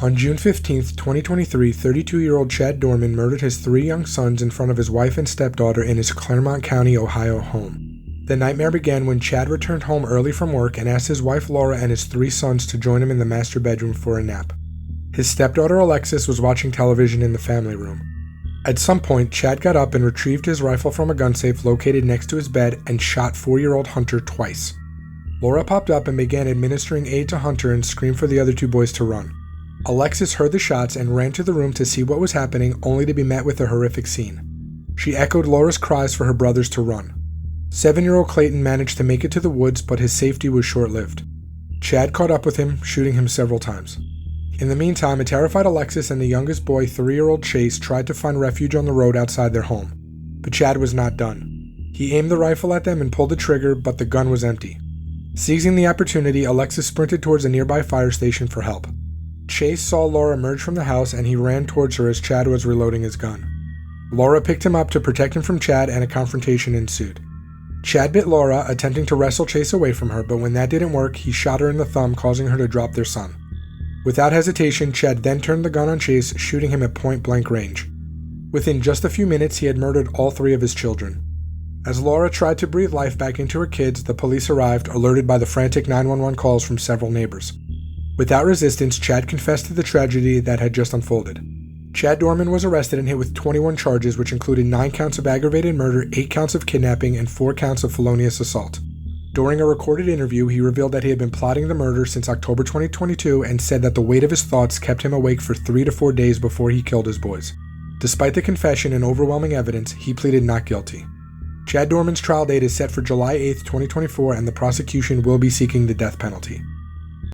On June 15, 2023, 32-year-old Chad Doerman murdered his 3 young sons in front of his wife and stepdaughter in his Clermont County, Ohio home. The nightmare began when Chad returned home early from work and asked his wife Laura and his 3 sons to join him in the master bedroom for a nap. His stepdaughter Alexis was watching television in the family room. At some point, Chad got up and retrieved his rifle from a gun safe located next to his bed and shot 4-year-old Hunter twice. Laura popped up and began administering aid to Hunter and screamed for the other 2 boys to run. Alexis heard the shots and ran to the room to see what was happening, only to be met with a horrific scene. She echoed Laura's cries for her brothers to run. 7-year-old Clayton managed to make it to the woods, but his safety was short-lived. Chad caught up with him, shooting him several times. In the meantime, a terrified Alexis and the youngest boy, 3-year-old Chase, tried to find refuge on the road outside their home. But Chad was not done. He aimed the rifle at them and pulled the trigger, but the gun was empty. Seizing the opportunity, Alexis sprinted towards a nearby fire station for help. Chase saw Laura emerge from the house and he ran towards her as Chad was reloading his gun. Laura picked him up to protect him from Chad and a confrontation ensued. Chad bit Laura, attempting to wrestle Chase away from her, but when that didn't work, he shot her in the thumb, causing her to drop their son. Without hesitation, Chad then turned the gun on Chase, shooting him at point-blank range. Within just a few minutes, he had murdered all 3 of his children. As Laura tried to breathe life back into her kids, the police arrived, alerted by the frantic 911 calls from several neighbors. Without resistance, Chad confessed to the tragedy that had just unfolded. Chad Doerman was arrested and hit with 21 charges, which included 9 counts of aggravated murder, 8 counts of kidnapping, and 4 counts of felonious assault. During a recorded interview, he revealed that he had been plotting the murder since October 2022 and said that the weight of his thoughts kept him awake for 3 to 4 days before he killed his boys. Despite the confession and overwhelming evidence, he pleaded not guilty. Chad Doerman's trial date is set for July 8, 2024, and the prosecution will be seeking the death penalty.